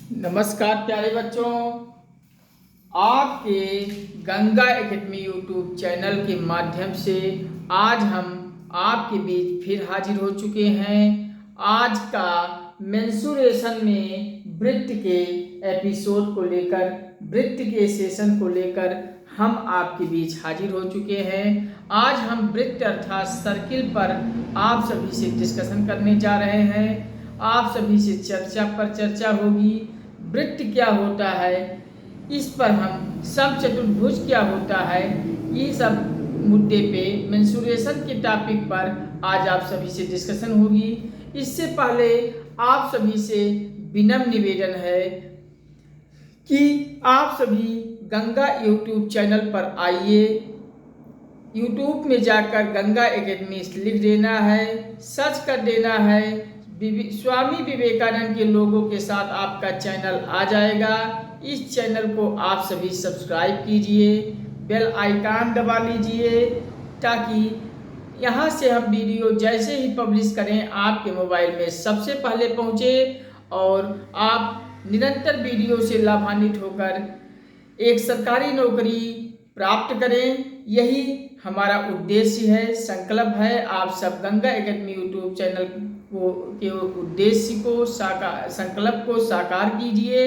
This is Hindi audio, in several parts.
नमस्कार प्यारे बच्चों, आपके गंगा एकेडमी यूट्यूब चैनल के माध्यम से आज हम आपके बीच फिर हाजिर हो चुके हैं। आज का मेंसुरेशन में वृत्त के एपिसोड को लेकर, वृत्त के सेशन को लेकर हम आपके बीच हाजिर हो चुके हैं। आज हम वृत्त अर्थात सर्किल पर आप सभी से डिस्कशन करने जा रहे हैं। आप सभी से चर्चा होगी। वृत्त क्या होता है, इस पर हम समचतुर्भुज क्या होता है, ये सब मुद्दे पे मेंसुरेशन के टॉपिक पर आज आप सभी से डिस्कशन होगी। इससे पहले आप सभी से विनम्र निवेदन है कि आप सभी गंगा यूट्यूब चैनल पर आइए। यूट्यूब में जाकर गंगा एकेडमी लिख देना है, सर्च कर देना है। स्वामी विवेकानंद के लोगों के साथ आपका चैनल आ जाएगा। इस चैनल को आप सभी सब्सक्राइब कीजिए, बेल आइकन दबा लीजिए ताकि यहाँ से हम वीडियो जैसे ही पब्लिश करें आपके मोबाइल में सबसे पहले पहुँचे और आप निरंतर वीडियो से लाभान्वित होकर एक सरकारी नौकरी प्राप्त करें। यही हमारा उद्देश्य है, संकल्प है। आप सब गंगा एकेडमी यूट्यूब चैनल के उद्देश्य को संकल्प को साकार कीजिए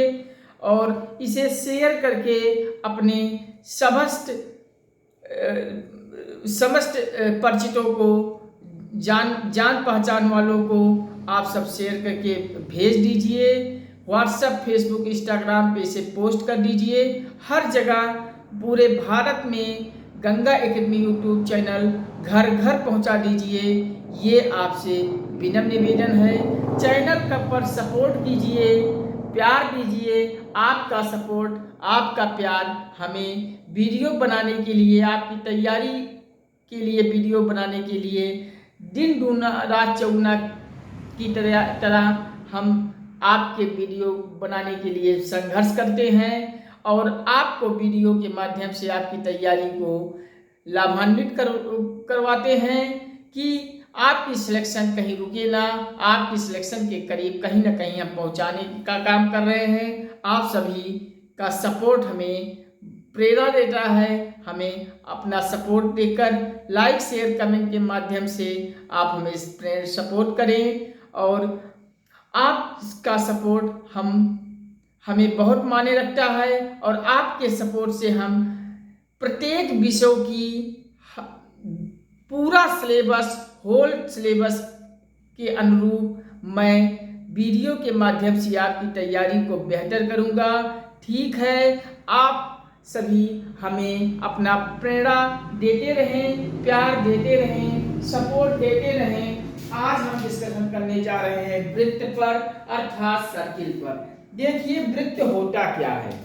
और इसे शेयर करके अपने समस्त परिचितों को, जान पहचान वालों को आप सब शेयर करके भेज दीजिए। व्हाट्सएप, फेसबुक, इंस्टाग्राम पे इसे पोस्ट कर दीजिए। हर जगह पूरे भारत में गंगा एकेडमी यूट्यूब चैनल घर घर पहुंचा दीजिए। ये आपसे विनम्र निवेदन है। चैनल का पर सपोर्ट कीजिए, प्यार दीजिए। आपका सपोर्ट, आपका प्यार हमें वीडियो बनाने के लिए, आपकी तैयारी के लिए, वीडियो बनाने के लिए दिन दूना रात चौगुना की तरह हम आपके वीडियो बनाने के लिए संघर्ष करते हैं और आपको वीडियो के माध्यम से आपकी तैयारी को लाभान्वित करवाते हैं कि आपकी सिलेक्शन कहीं रुके ना। आपकी सिलेक्शन के करीब कहीं ना कहीं हम पहुंचाने का काम कर रहे हैं। आप सभी का सपोर्ट हमें प्रेरणा देता है। हमें अपना सपोर्ट देकर लाइक, शेयर, कमेंट के माध्यम से आप हमें सपोर्ट करें और आपका सपोर्ट हमें बहुत मायने रखता है और आपके सपोर्ट से हम प्रत्येक विषयों की पूरा सिलेबस, होल सिलेबस के अनुरूप मैं वीडियो के माध्यम से आपकी तैयारी को बेहतर करूंगा। ठीक है, आप सभी हमें अपना प्रेरणा देते रहें, प्यार देते रहें, सपोर्ट देते रहें। आज हम डिस्कशन करने जा रहे हैं वृत्त पर अर्थात सर्किल पर। देखिए, वृत्त होता क्या है।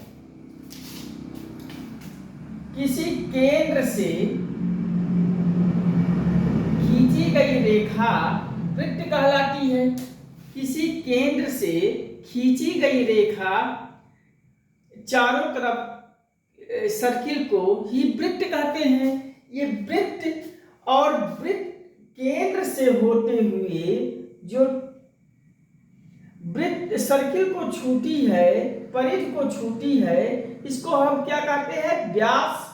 किसी केंद्र से खींची गई रेखा वृत्त कहलाती है। किसी केंद्र से खींची गई रेखा चारों तरफ सर्किल को ही वृत्त कहते हैं। ये वृत्त और वृत्त केंद्र से होते हुए जो वृत्त सर्किल को छूती है, परिधि को छूती है, इसको हम क्या कहते हैं? व्यास।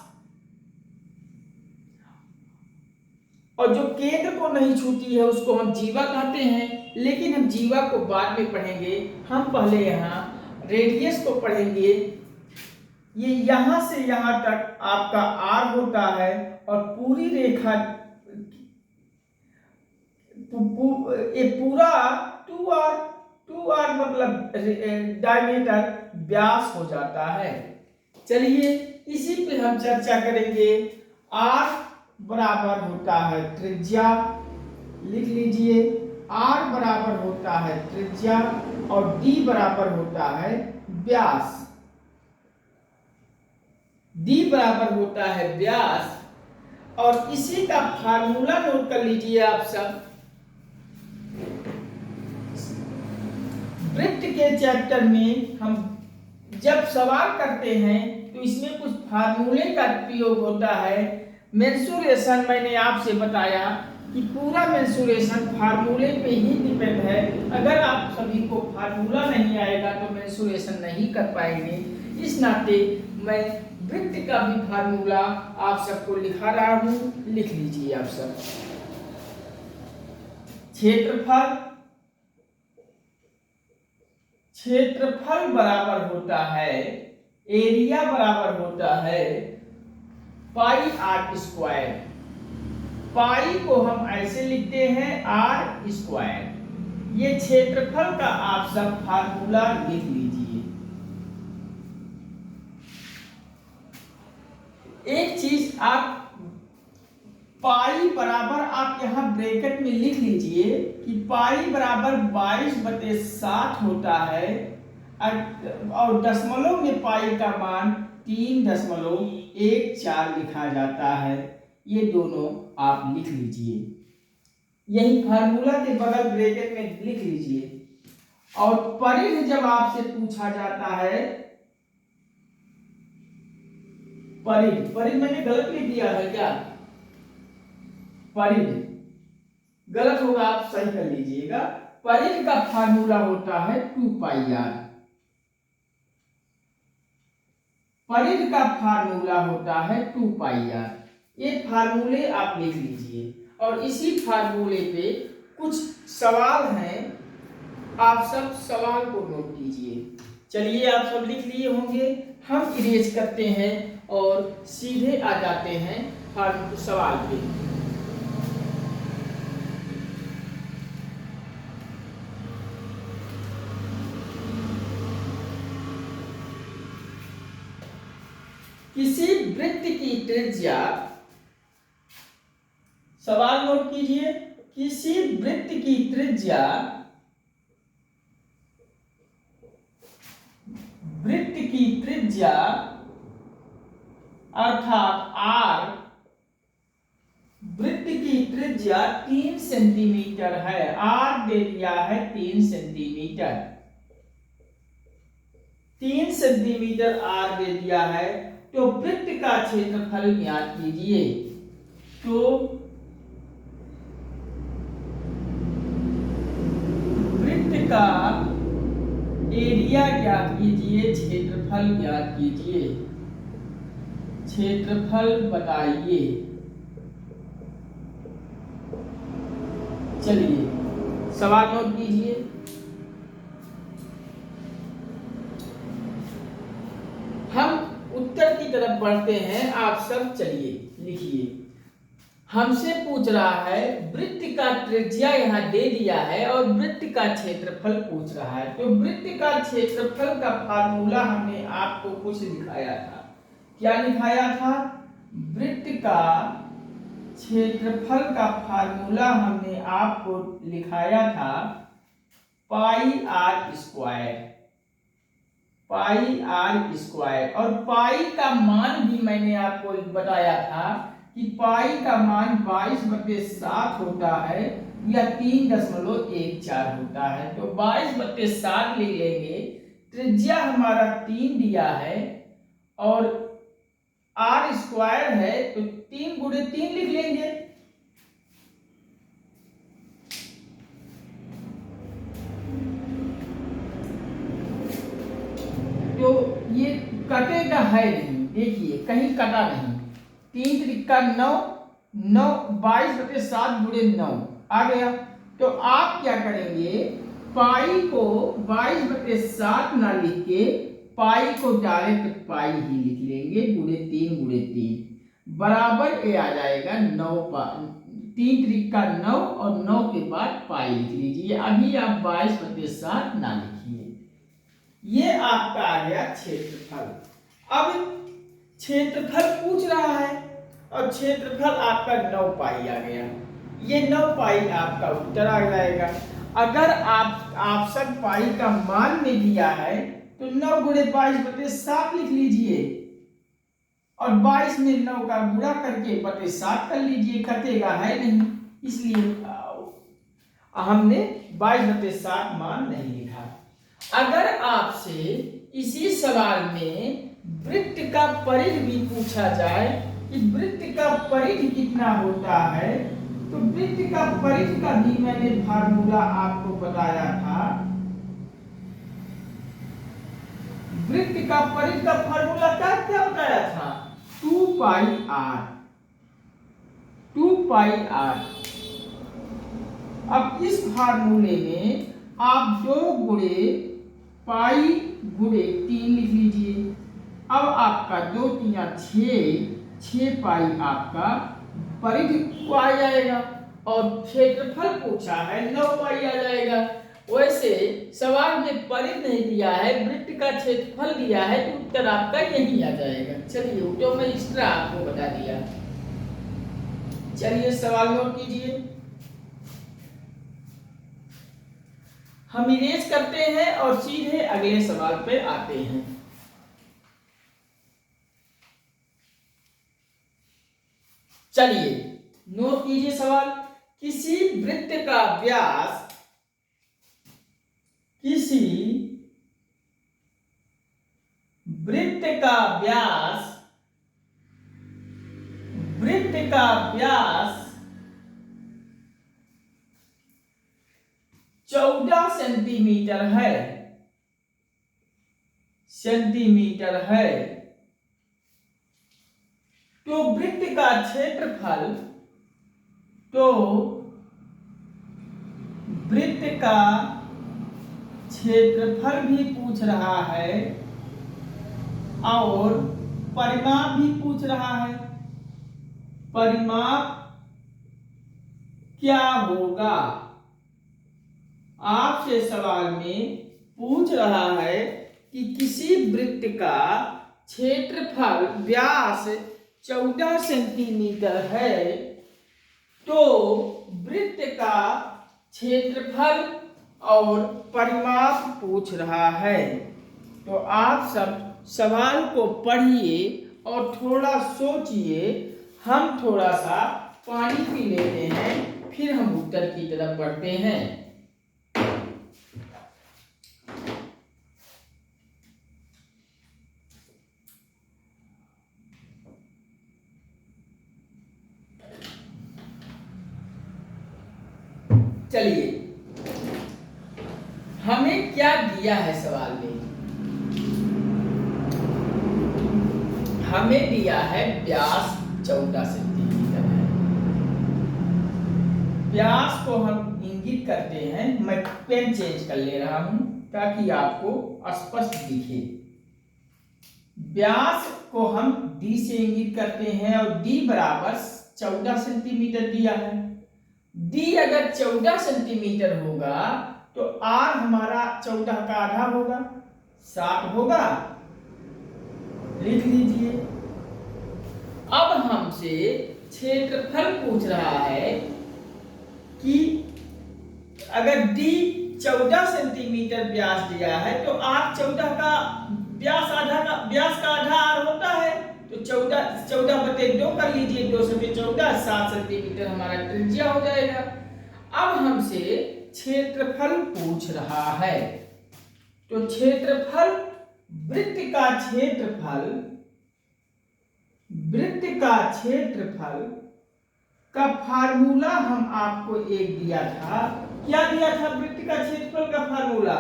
और जो केंद्र को नहीं छूती है उसको हम जीवा कहते हैं। लेकिन हम जीवा को बाद में पढ़ेंगे, हम पहले यहाँ रेडियस को पढ़ेंगे। ये यहां से यहां तक आपका आर होता है और पूरी रेखा ये पूरा 2r मतलब डायमीटर व्यास हो जाता है। चलिए, इसी पे हम चर्चा करेंगे। r बराबर होता है त्रिज्या, लिख लीजिए। r बराबर होता है त्रिज्या और d बराबर होता है व्यास। d बराबर होता है व्यास और इसी का फार्मूला नोट कर लीजिए आप सब। वृत्त के चैप्टर में हम जब सवाल करते हैं तो इसमें कुछ फार्मूले का प्रयोग होता है। मेंसुरेशन मैंने आपसे बताया कि पूरा मेंसुरेशन फार्मूले पे ही डिपेंड है। अगर आप सभी को फार्मूला नहीं आएगा तो मेंसुरेशन नहीं कर पाएंगे। इस नाते मैं वृत्त का भी फार्मूला आप सबको लिखा रहा हूं, लिख लीजिए आप सब। क्षेत्रफल बराबर होता है, एरिया बराबर होता है पाई आर स्क्वायर। पाई को हम ऐसे लिखते हैं आर स्क्वायर। ये क्षेत्रफल का आप सब फार्मूला लिख लीजिए। एक चीज आप पाई बराबर आप यहां ब्रैकेट में लिख लीजिए कि पाई बराबर 22/7 होता है और दशमलव में पाई का मान 3.14 लिखा जाता है। ये दोनों आप लिख लीजिए, यही फार्मूला के बगल ब्रैकेट में लिख लीजिए। और परिध जब आपसे पूछा जाता है, परिध मैंने गलत लिख दिया है क्या? परिध गलत होगा, आप सही कर लीजिएगा। परिध का फार्मूला होता है 2πr। परिध का फार्मूला होता है 2πr। ये फार्मूले आप लिख लीजिए और इसी फार्मूले पे कुछ सवाल हैं, आप सब सवाल को नोट कीजिए। चलिए आप सब लिख लिए होंगे, हम इरेज करते हैं और सीधे आ जाते हैं सवाल पे। किसी वृत्त की त्रिज्या, सवाल नोट कीजिए, किसी वृत्त की त्रिज्या अर्थात आर, वृत्त की त्रिज्या 3 सेंटीमीटर है। आर दे दिया है 3 सेंटीमीटर, 3 सेंटीमीटर आर दे दिया है। तो वृत्त का क्षेत्रफल ज्ञात कीजिए। तो वृत्त का एरिया ज्ञात कीजिए, क्षेत्रफल ज्ञात कीजिए। क्षेत्रफल बताइए। चलिए सवाल नोट कीजिए। हम उत्तर की तरफ बढ़ते हैं, आप सब चलिए लिखिए। हमसे पूछ रहा है वृत्त का त्रिज्या यहाँ दे दिया है और वृत्त का क्षेत्रफल पूछ रहा है। तो वृत्त का क्षेत्रफल का फार्मूला हमने आपको कुछ लिखाया था। क्या लिखाया था? वृत्त का क्षेत्रफल का फार्मूला हमने आपको लिखाया था pi r square, pi r square. और पाई का मान भी मैंने आपको बताया था कि पाई का मान 22/7 होता है या 3.14 होता है। तो 22/7 ले लेंगे। त्रिज्या हमारा 3 दिया है और आर स्क्वायर है तो 3 × 3 लिख लेंगे। तो ये कटेगा है नहीं, देखिए कहीं कटा नहीं। 3 त्रिका 9, 22/7 × 9 आ गया। तो आप क्या करेंगे, पाई को 22/7 ना लिख के पाई को डायरेक्ट पाई ही लिख लेंगे, ×3 बराबर ये आ जाएगा 9। 3 त्रिका 9 और 9 के बाद पाई लिख लीजिए। अभी आप 22/7 ना लिखिए। ये आपका आ गया क्षेत्रफल। अब क्षेत्रफल पूछ रहा है और क्षेत्रफल आपका 9 पाई आ गया। ये 9 पाई आपका उत्तर आ जाएगा। अगर आप सब पाई का मान में दिया है तो 9 × 22/7 लिख लीजिए और 22 में 9 का गुणा करके 7 कर लीजिए। कटेगा है नहीं, इसलिए हमने 22/7 मान नहीं लिखा। अगर आपसे इसी सवाल में वृत्त का परिध भी पूछा जाए कि वृत्त का परिध कितना होता है, तो वृत्त का परिधि का भी मैंने फार्मूला आपको बताया था। वृत्त का परिधि का फार्मूला क्या क्या बताया था? 2 पाई r। 2 पाई r। अब इस फार्मूले में आप 2 गुणे पाई गुणे 3 लिख लीजिए। अब आपका 2 3 6 पाई आपका परिधि को आ जाएगा और क्षेत्रफल पूछा है 9 पाई आ जाएगा। वैसे सवाल में परिधि नहीं दिया है, वृत्त का क्षेत्रफल दिया है, तो उत्तर आपका यही आ जाएगा। चलिए तो मैं एक्स्ट्रा आपको बता दिया। चलिए सवाल नोट कीजिए। हम इरेज करते हैं और सीधे अगले सवाल पे आते हैं। चलिए नोट कीजिए सवाल। किसी वृत्त का व्यास वृत्त का व्यास 14 सेंटीमीटर है, तो वृत्त का क्षेत्रफल भी पूछ रहा है और परिमाप भी पूछ रहा है। परिमाप क्या होगा? आपसे सवाल में पूछ रहा है कि किसी वृत्त का क्षेत्रफल व्यास 14 सेंटीमीटर है, तो वृत्त का क्षेत्रफल और परिमाप पूछ रहा है। तो आप सब सवाल को पढ़िए और थोड़ा सोचिए। हम थोड़ा सा पानी पी लेते हैं, फिर हम उत्तर की तरफ बढ़ते हैं। चलिए हमें क्या दिया है सवाल में? हमें दिया है व्यास 14 सेंटीमीटर है। व्यास को हम इंगित करते हैं। मैं पेन चेंज कर ले रहा हूं ताकि आपको स्पष्ट दिखे। व्यास को हम d से इंगित करते हैं और d बराबर 14 सेंटीमीटर दिया है। d अगर 14 सेंटीमीटर होगा तो r हमारा 14 का आधा होगा, 7 होगा। लिख लीजिए। अब हमसे क्षेत्रफल पूछ रहा है कि अगर d 14 सेंटीमीटर व्यास दिया है तो r 14 का व्यास का आधा r होता है, तो 14/2 कर लीजिए। 2 से 14 7 सेंटीमीटर हमारा त्रिज्या हो जाएगा। अब हमसे क्षेत्रफल पूछ रहा है, तो वृत्त का क्षेत्रफल का फार्मूला हम आपको एक दिया था। क्या दिया था? वृत्त का क्षेत्रफल का फार्मूला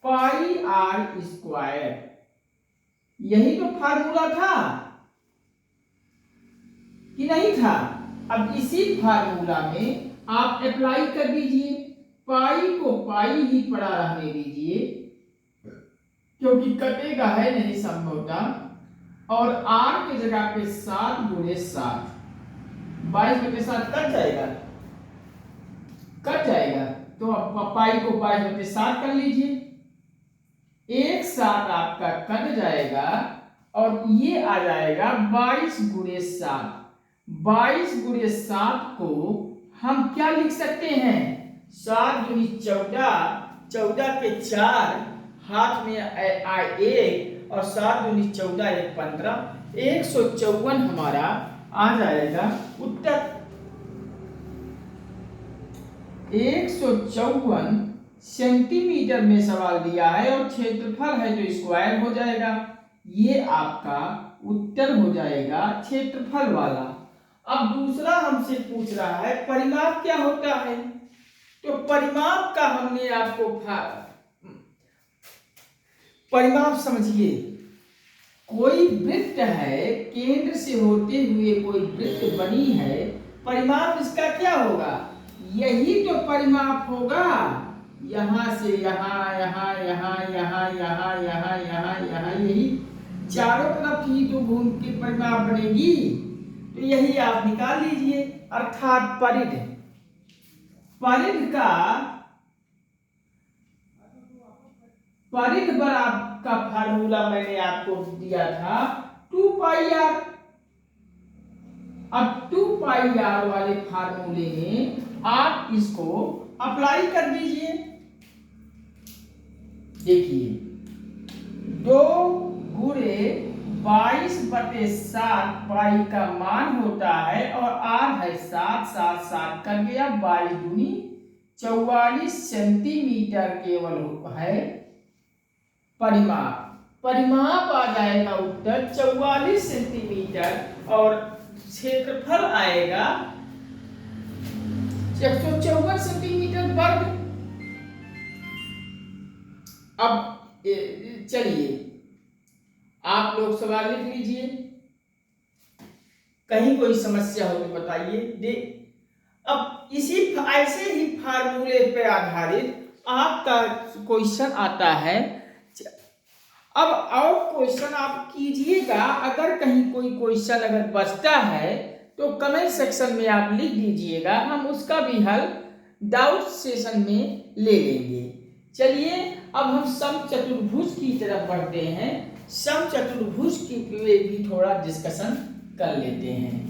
पाई r स्क्वायर। यही तो फार्मूला था कि नहीं था? अब इसी फार्मूला में आप अप्लाई कर दीजिए। पाई को पाई ही पड़ा रहने दीजिए, क्योंकि कटेगा है नहीं संभवतः। और r की जगह पे 7 गुणे 7, 22/7 कट जाएगा। तो पाई को 22/7 कर लीजिए। 1 7 आपका कट जाएगा और ये आ जाएगा 22 गुणे 7। 22 गुणे 7 को हम क्या लिख सकते हैं? 7 दूनी 14, 14 के 4, हाथ में 1 और 7 दूनी 14, 1 15, 154 हमारा आ जाएगा उत्तर। 154 सेंटीमीटर में सवाल दिया है और क्षेत्रफल है तो स्क्वायर हो जाएगा। ये आपका उत्तर हो जाएगा क्षेत्रफल वाला। अब दूसरा हमसे पूछ रहा है परिमाप क्या होता है। तो परिमाप का हमने आपको परिमाप समझिए, कोई वृत्त है, केंद्र से होते हुए कोई वृत्त बनी है, परिमाप इसका क्या होगा, यही तो परिमाप होगा। यहां से यहां, यहां यहां, यहां यहां, यहां यहां, यहां, यही चारों तरफ ही तो घूम के परिमाप बनेगी। तो यही आप निकाल लीजिए, अर्थात परिध। परिध बराबर का फार्मूला मैंने आपको दिया था 2πr। अब 2πr वाले फार्मूले में आप इसको अप्लाई कर दीजिए। देखिए 2 गुणे 22/7 पाई का मान होता है और r है 7, 7, 7 कर गया, 22 दूनी 44 सेंटीमीटर केवल है परिमाप। परिमाप आ जाएगा उत्तर 44 सेंटीमीटर और क्षेत्रफल आएगा 154 सेंटीमीटर वर्ग। अब चलिए आप लोग सवाल लिख लीजिए, कहीं कोई समस्या हो तो बताइए। अब इसी ऐसे ही फार्मूले पर आधारित आपका क्वेश्चन आता है। अब और क्वेश्चन आप कीजिएगा, अगर कहीं कोई क्वेश्चन अगर बचता है तो कमेंट सेक्शन में आप लिख दीजिएगा, हम उसका भी हल डाउट सेशन में ले लेंगे। चलिए अब हम समचतुर्भुज की तरफ बढ़ते हैं। समचतुर्भुज की भी थोड़ा डिस्कशन कर लेते हैं।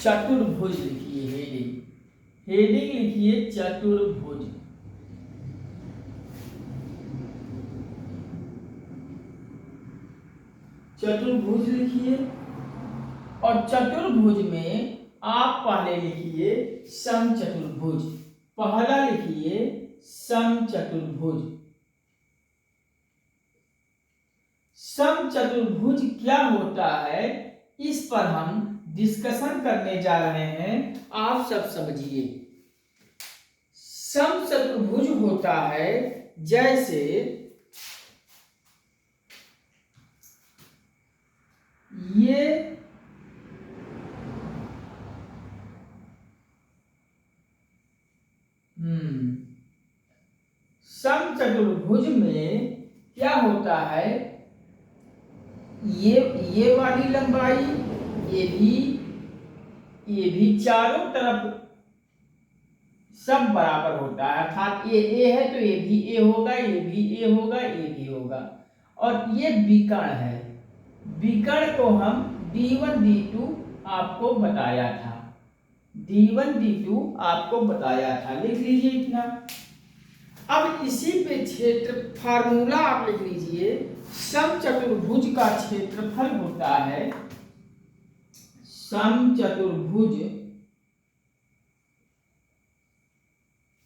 चतुर्भुज लिखिए, हेडिंग लिखिए चतुर्भुज। चतुर्भुज लिखिए और चतुर्भुज में आप पहले लिखिए समचतुर्भुज। पहला लिखिए समचतुर्भुज। समचतुर्भुज क्या होता है इस पर हम डिस्कशन करने जा रहे हैं, आप सब समझिए। समचतुर्भुज होता है जैसे ये समचतुर्भुज में क्या होता है, ये वाली लंबाई, ये भी चारों तरफ सब बराबर होता है, अर्थात ये ए है तो ये भी ए होगा, ये भी ए होगा, ये भी होगा। और ये विकर्ण है, विकर्ण को हम d1 d2 आपको बताया था, d1 d2 आपको बताया था, लिख लीजिए इतना। अब इसी पे क्षेत्र फार्मूला आप लिख लीजिए। समचतुर्भुज का क्षेत्रफल होता है, समचतुर्भुज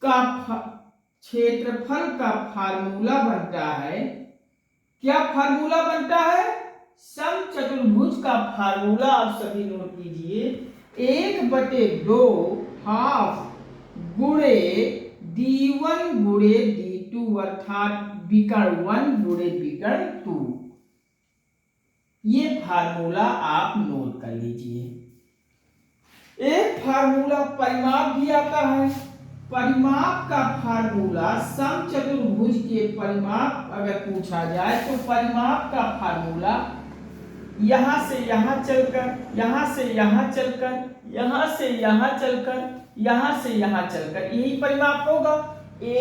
का क्षेत्रफल का फार्मूला बनता है, क्या फार्मूला बनता है, समचतुर्भुज का फार्मूला आप सभी नोट कीजिए, 1/2 हाफ गुणे d1 गुणे d2 अर्थात विकर्ण 1 गुणे विकर्ण 2। ये फार्मूला आप नोट कर लीजिए। एक फार्मूला परिमाप भी आता है। परिमाप का फार्मूला, समचतुर्भुज के परिमाप अगर पूछा जाए तो परिमाप का फार्मूला यहां से यहां चलकर, यहां से यहां चलकर, यहां से यहां चलकर, यहां से यहां चलकर, यही परिमाप होगा। ए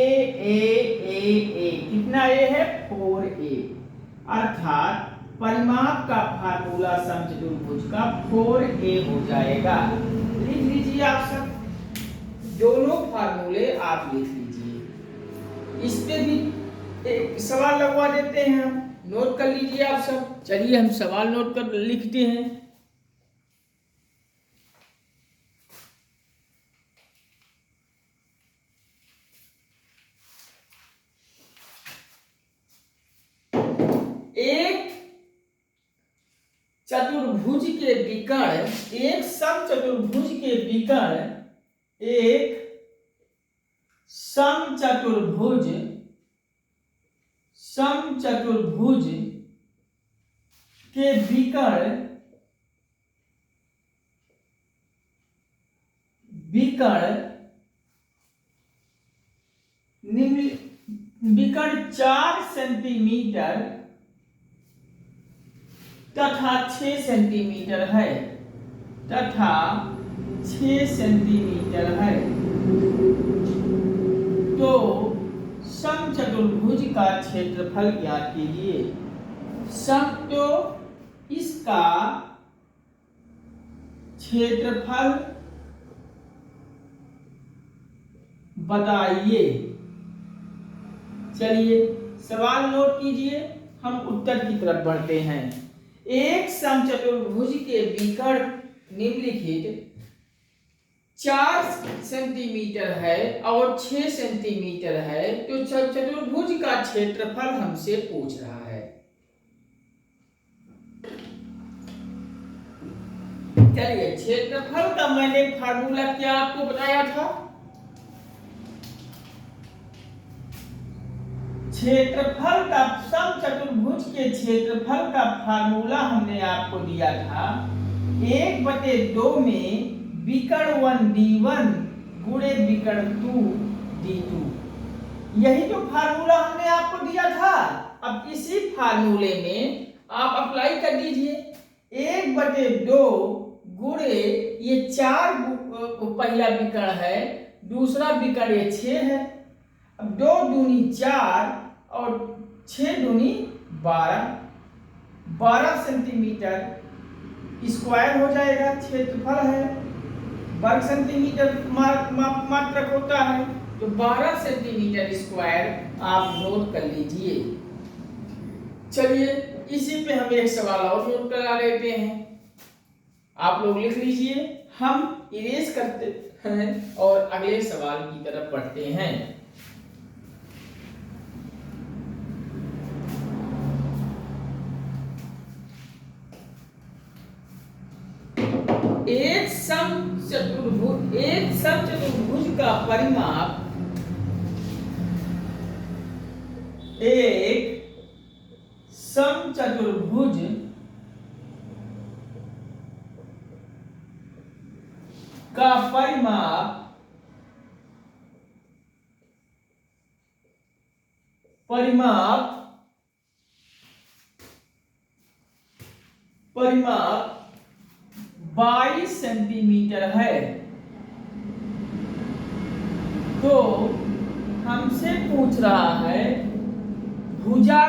कितना ए है, 4a, अर्थात परिमाप का फार्मूला समचतुर्भुज का 4a हो जाएगा। लिख लीजिए आप सब, दोनों फार्मूले आप लिख लीजिए। इस पे भी एक सवाल लगवा देते हैं हम। नोट कर लीजिए आप सब। चलिए हम सवाल नोट कर लिखते हैं। एक चतुर्भुज के विकर्ण, एक समचतुर्भुज के विकर्ण, एक समचतुर्भुज के विकर्ण विकर्ण 4 सेंटीमीटर तथा 6 सेंटीमीटर है, तथा 6 सेंटीमीटर है। तो समचतुर्भुज का क्षेत्रफल ज्ञात कीजिए। तो इसका क्षेत्रफल बताइए। चलिए सवाल नोट कीजिए, हम उत्तर की तरफ बढ़ते हैं। एक समचतुर्भुज के विकर्ण निम्नलिखित 4 सेंटीमीटर है और 6 सेंटीमीटर है, तो चतुर्भुज का क्षेत्रफल हमसे पूछ रहा है। चलिए क्षेत्रफल का मैंने फार्मूला क्या आपको बताया था? क्षेत्रफल का, समचतुर्भुज के क्षेत्रफल का फार्मूला हमने आपको दिया था 1/2 में विकर्ण 1 d1 गुणे विकर्ण 2 d2। यही तो फार्मूला हमने आपको दिया था। अब इसी फार्मूले में आप अप्लाई कर दीजिए। 1/2 गुणे ये 4 पहला विकर्ण है, दूसरा विकर्ण ये 6 है। अब 2 दूनी 4 और 6 दूनी 12 सेंटीमीटर स्क्वायर हो जाएगा। क्षेत्रफल है, वर्ग सेंटीमीटर मात्रक होता है, तो 12 सेंटीमीटर स्क्वायर आप नोट कर लीजिए। चलिए इसी पे हम एक सवाल और नोट करा लेते हैं। आप लोग लिख लीजिए, हम इरेज करते हैं और अगले सवाल की तरफ बढ़ते हैं। एक समचतुर्भुज का परिमाप, एक समचतुर्भुज का परिमाप परिमाप 22 सेंटीमीटर है। तो हमसे पूछ रहा है भुजा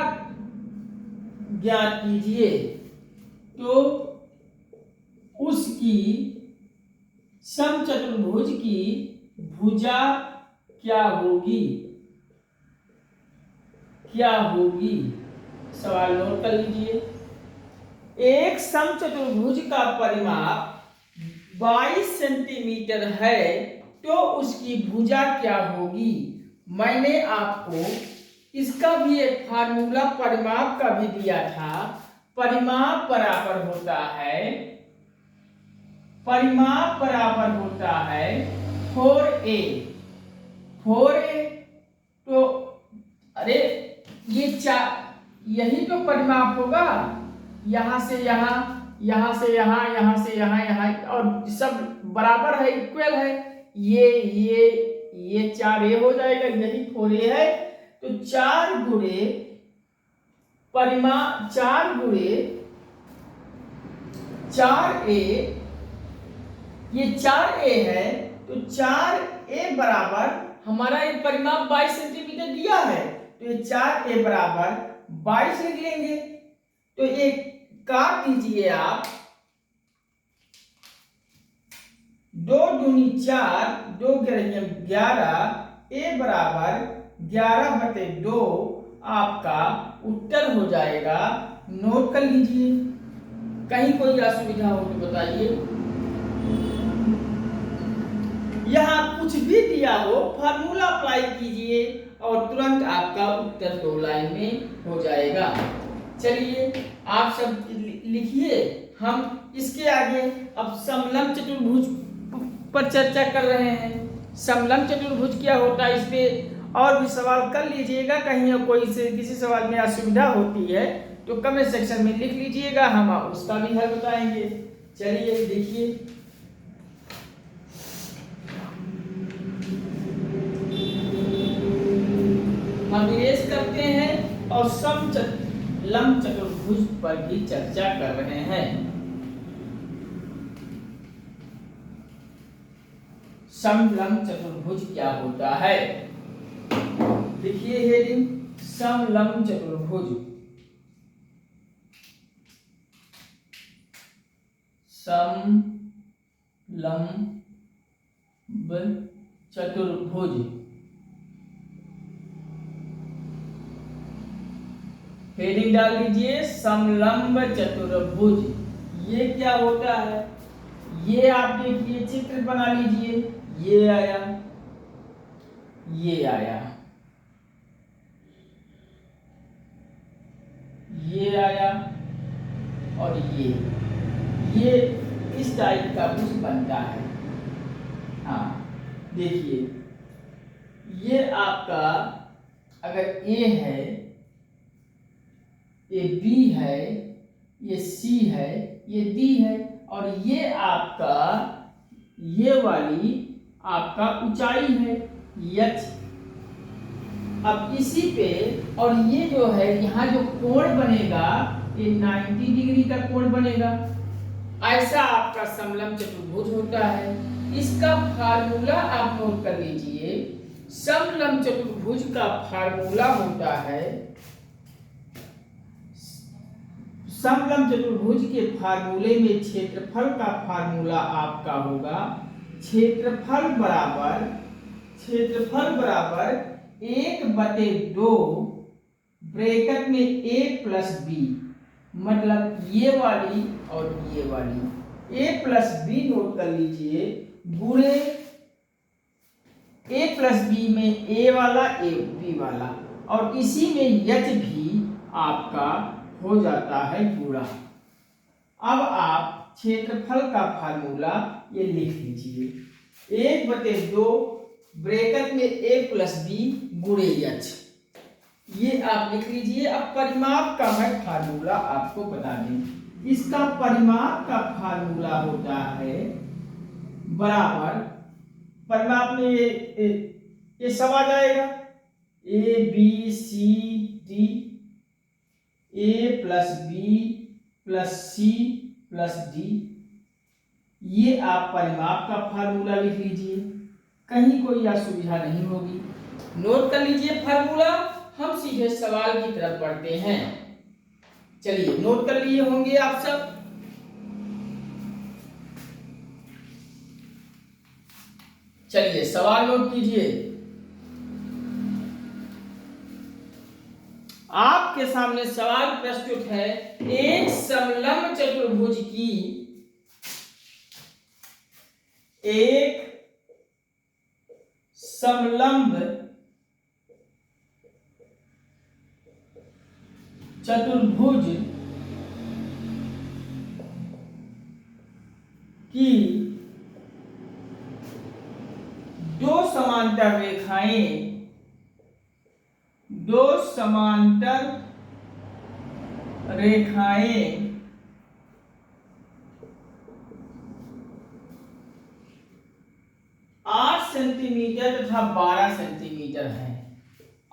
ज्ञात कीजिए। तो उसकी, समचतुर्भुज की भुजा क्या होगी? सवाल नोट कर लीजिए। एक समचतुर्भुज का परिमाप 22 सेंटीमीटर है, तो उसकी भुजा क्या होगी? मैंने आपको इसका भी एक फार्मूला परिमाप का भी दिया था। परिमाप बराबर होता है 4a। तो अरे ये यही तो परिमाप होगा। यहाँ से यहाँ, यहाँ से यहाँ, यहाँ से यहाँ, यहाँ और सब बराबर है, इक्वल है। ये 4a हो जाएगा, यही 4a है। तो 4 गुणे 4a, ये 4a है। तो 4a बराबर, हमारा ये परिमाप 22 सेंटीमीटर दिया है, तो ये 4a बराबर 22 लिख लेंगे। तो ये काट दीजिए आप। 2 दूनी 4, 2 11, a बराबर 11/2 आपका उत्तर हो जाएगा। नोट कर लीजिए, कहीं कोई असुविधा हो तो बताइए। यहाँ कुछ भी दिया हो फार्मूला अप्लाई कीजिए और तुरंत आपका उत्तर 2 लाइन में हो जाएगा। चलिए आप सब लिखिए, हम इसके आगे अब समलंब चतुर्भुज पर चर्चा कर रहे हैं। समलंब चतुर्भुज क्या होता है, इस पे और भी सवाल कर लीजिएगा। कहीं कोई से किसी सवाल में असुविधा होती है तो कमेंट सेक्शन में लिख लीजिएगा, हम उसका भी हल बताएंगे। चलिए देखिए, हम इरेज करते हैं और समलंब चतुर्भुज पर भी चर्चा कर रहे हैं। समलंब चतुर्भुज क्या होता है, देखिए हेडिंग, समलंब चतुर्भुज। समलंब चतुर्भुज हेडिंग डाल लीजिए, समलंब चतुर्भुज। ये क्या होता है, ये आप देखिए, चित्र बना लीजिए। ये आया, ये आया, ये आया और ये इस टाइप का कुछ बनता है। हाँ देखिए, ये आपका अगर ए है, ये बी है, ये सी है, ये डी है और ये आपका, ये वाली आपका ऊंचाई है एच। अब इसी पे, और ये जो है यहाँ जो कोण बनेगा ये 90 डिग्री का कोण बनेगा। ऐसा आपका समलंब चतुर्भुज होता है। इसका फार्मूला आप नोट कर लीजिए। समलंब चतुर्भुज का फार्मूला होता है, समलंब चतुर्भुज के फार्मूले में क्षेत्रफल का फार्मूला आपका होगा, क्षेत्रफल बराबर 1/2 ब्रैकेट में a प्लस बी, मतलब ये वाली और ये वाली, a प्लस बी नोट कर लीजिए, गुणे a प्लस बी में a वाला a b वाला और इसी में h भी आपका हो जाता है गुणा। अब आप क्षेत्रफल का फार्मूला ये लिख लीजिए, 1/2 ब्रैकेट में a प्लस बी गुणे h, ये आप लिख लीजिए। अब परिमाप का मैं फार्मूला आपको बता दें। इसका परिमाप का फार्मूला होता है बराबर, परिमाप में ये सब आ जाएगा, a b c d, a plus B plus C plus D, ये आप परिमाप का फार्मूला लिख लीजिए, कहीं कोई असुविधा नहीं होगी। नोट कर लीजिए फार्मूला, हम सीधे सवाल की तरफ बढ़ते हैं। चलिए नोट कर लिए होंगे आप सब। चलिए सवाल नोट कीजिए। आपके सामने सवाल प्रस्तुत है, एक समलंब चतुर्भुज की की दो समांतर रेखाएं 8 सेंटीमीटर तथा 12 सेंटीमीटर है।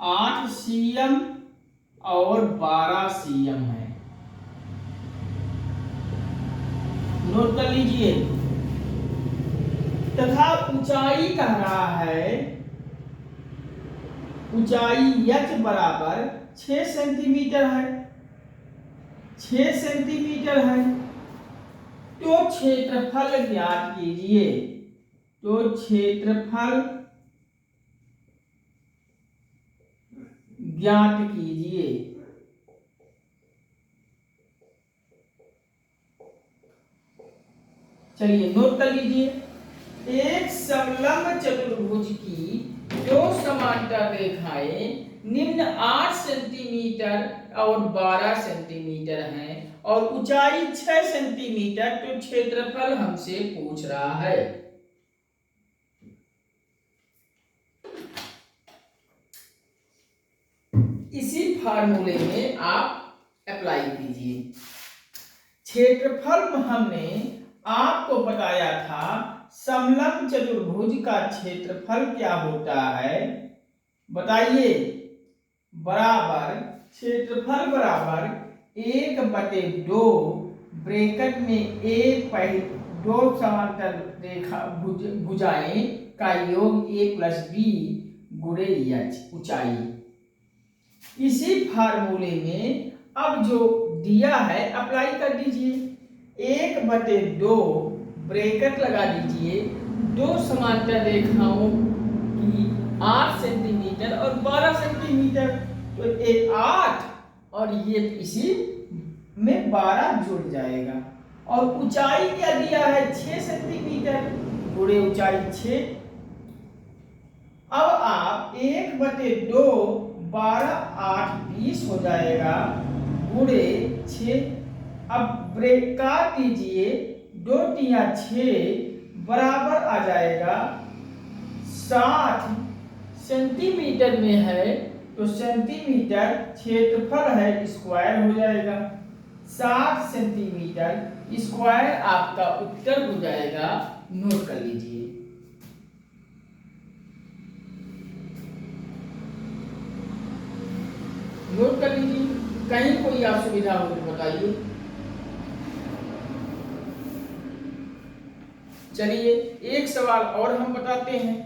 8 cm और 12 cm है। नोट कर लीजिए। तथा ऊंचाई कह रहा है, ऊंचाई h बराबर 6 सेंटीमीटर है, 6 सेंटीमीटर है। तो क्षेत्रफल ज्ञात कीजिए। तो क्षेत्रफल ज्ञात कीजिए। चलिए नोट कर लीजिए। एक समलंब चतुर्भुज की दो समांतर रेखाएं निम्न 8 सेंटीमीटर और 12 सेंटीमीटर हैं और ऊंचाई 6 सेंटीमीटर, तो क्षेत्रफल हमसे पूछ रहा है। इसी फार्मूले में आप अप्लाई कीजिए। क्षेत्रफल हमने आपको बताया था, समलंब चतुर्भुज का क्षेत्रफल क्या होता है बताइए। बराबर क्षेत्रफल बराबर 1/2 ब्रैकेट में ए पहले दो समांतर रेखा भुजाएं का योग a+b गुणे h ऊंचाई। इसी फार्मूले में अब जो दिया है अप्लाई कर दीजिए। 1/2 ब्रैकेट लगा दीजिए, दो समांतर रेखाओं की 8 सेंटीमीटर और 12 सेंटीमीटर, तो एक 8 और ये इसी में 12 जुड़ जाएगा। और ऊंचाई क्या दिया है 6 सेंटीमीटर, गुणे ऊंचाई 6। अब आप 1/2 12 8 20 हो जाएगा गुणे 6। अब ब्रेक काट दीजिए, 2 तिया 6 बराबर आ जाएगा 60 सेंटीमीटर में है, तो सेंटीमीटर क्षेत्रफल है स्क्वायर हो जाएगा। 60 सेंटीमीटर स्क्वायर आपका उत्तर हो जाएगा। नोट कर लीजिए। नोट कर लीजिए, कहीं कोई असुविधा हो तो बताइए। चलिए एक सवाल और हम बताते हैं।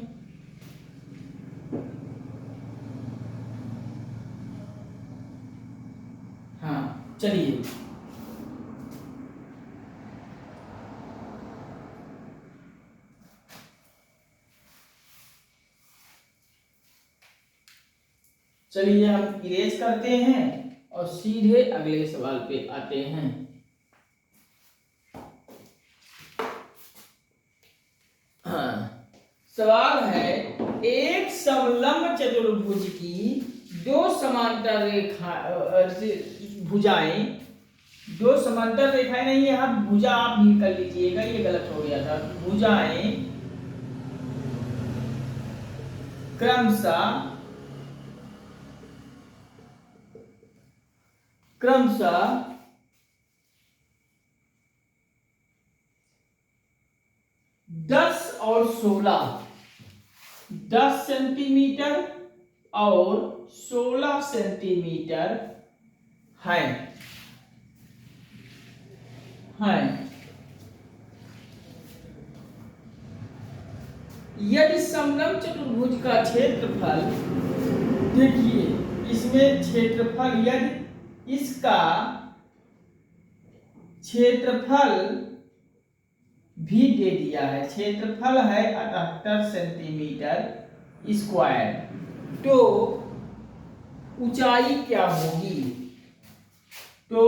हाँ चलिए, चलिए हम इरेज करते हैं और सीधे अगले सवाल पे आते हैं। हाँ, सवाल है, एक समलंब चतुर्भुज की दो समांतर रेखा भुजाएं, दो समांतर रेखाएं नहीं है, आप भुजा आप भी कर लीजिएगा, ये गलत हो गया था। भुजाएं क्रमशः 10 और 16, 10 सेंटीमीटर और 16 सेंटीमीटर है। यदि समलंब चतुर्भुज का क्षेत्रफल, देखिए इसमें क्षेत्रफल, यदि इसका क्षेत्रफल भी दे दिया है, क्षेत्रफल है 78 सेंटीमीटर स्क्वायर, तो ऊंचाई क्या होगी। तो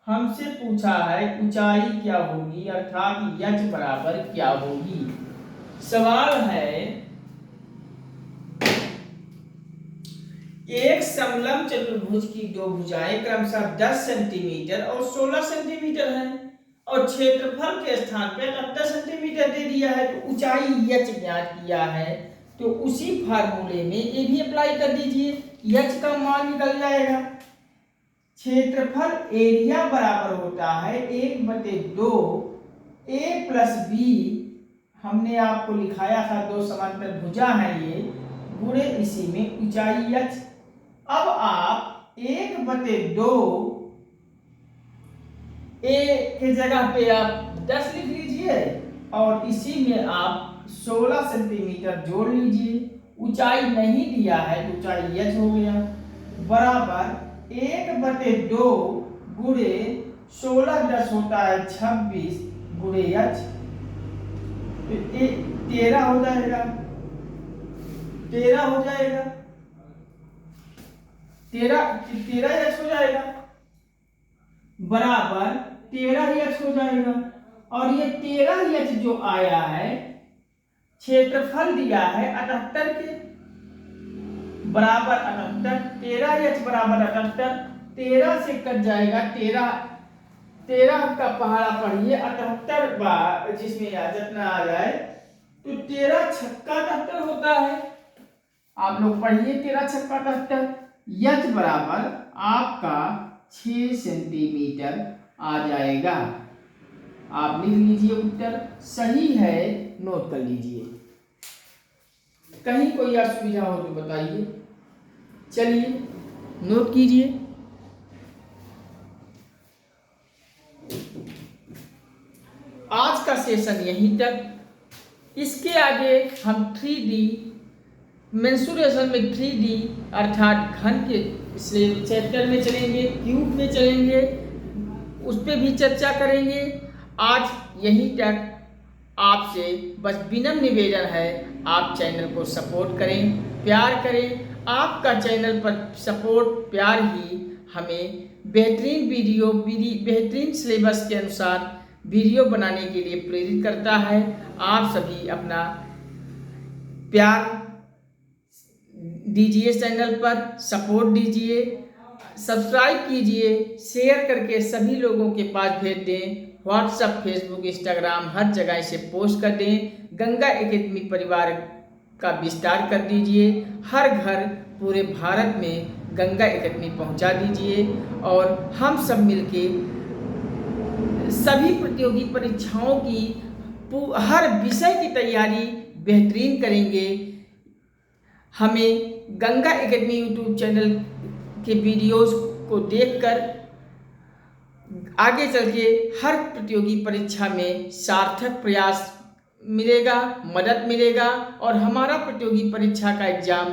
हमसे पूछा है ऊंचाई क्या होगी, अर्थात h बराबर क्या होगी। सवाल है, एक समलंब चतुर्भुज की दो भुजाएं क्रमशः 10 सेंटीमीटर और 16 सेंटीमीटर है और क्षेत्रफल के स्थान पे 78 सेंटीमीटर दे दिया है, तो ऊंचाई h ज्ञात किया है। तो उसी फार्मूले में ये भी अप्लाई कर दीजिए, h का मान निकल जाएगा। क्षेत्रफल एरिया बराबर होता है 1/2 a+b, हमने आपको लिखाया था दो समांतर भुजा है ये, गुणे इसी में ऊंचाई h। अब आप 1/2 a के जगह पे आप 10 लिख लीजिए और इसी में आप 16 सेंटीमीटर जोड़ लीजिए। ऊंचाई नहीं दिया है तो ऊंचाई h हो गया, बराबर 1/2 गुणे 16 10 होता है 26 गुणे h, 13 हो जाएगा, 13 हो जाएगा। 13h हो जाएगा बराबर 13h हो जाएगा। और ये 13h जो आया है, क्षेत्रफल दिया है 78 के बराबर 78, 13h बराबर 78, 13 से कट जाएगा 13 का पहाड़ा पढ़िए 78 बार जिसमें जितना आ जाए तो 13 छक्का 78 होता है। आप लोग पढ़िए 13 छक्का 78, यच बराबर आपका 6 सेंटीमीटर आ जाएगा। आप लिख लीजिए उत्तर सही है, नोट कर लीजिए। कहीं कोई असुविधा हो तो बताइए। चलिए नोट कीजिए। आज का सेशन यहीं तक। इसके आगे हम 3D मेंसुरेशन में 3D अर्थात घन के चैप्टर में चलेंगे, क्यूब में चलेंगे, उस पर भी चर्चा करेंगे। आज यहीं तक। आपसे बस विनम्र निवेदन है, आप चैनल को सपोर्ट करें, प्यार करें। आपका चैनल पर सपोर्ट प्यार ही हमें बेहतरीन वीडियो बेहतरीन सिलेबस के अनुसार वीडियो बनाने के लिए प्रेरित करता है। आप सभी अपना प्यार दीजिए, चैनल पर सपोर्ट दीजिए, सब्सक्राइब कीजिए, शेयर करके सभी लोगों के पास भेज दें। व्हाट्सएप, फेसबुक, इंस्टाग्राम हर जगह इसे पोस्ट कर दें। गंगा एकेडमी परिवार का विस्तार कर दीजिए। हर घर पूरे भारत में गंगा एकेडमी पहुंचा दीजिए और हम सब मिलके सभी प्रतियोगी परीक्षाओं की हर विषय की तैयारी बेहतरीन करेंगे। हमें गंगा एकेडमी यूट्यूब चैनल के वीडियोस को देखकर आगे चल के हर प्रतियोगी परीक्षा में सार्थक प्रयास मिलेगा, मदद मिलेगा और हमारा प्रतियोगी परीक्षा का एग्जाम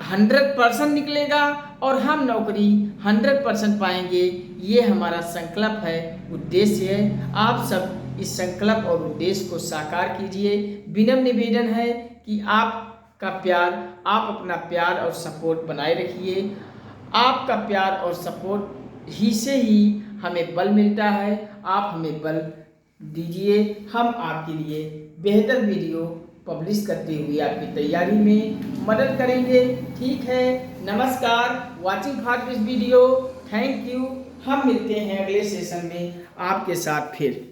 100% निकलेगा और हम नौकरी 100% पाएंगे। ये हमारा संकल्प है, उद्देश्य है। आप सब इस संकल्प और उद्देश्य को साकार कीजिए। विनम्र निवेदन है कि आपका प्यार, आप अपना प्यार और सपोर्ट बनाए रखिए। आपका प्यार और सपोर्ट ही से ही हमें बल मिलता है। आप हमें बल दीजिए, हम आपके लिए बेहतर वीडियो पब्लिश करते हुए आपकी तैयारी में मदद करेंगे। ठीक है, नमस्कार, watching for this video, thank you. हम मिलते हैं अगले सेशन में आपके साथ फिर।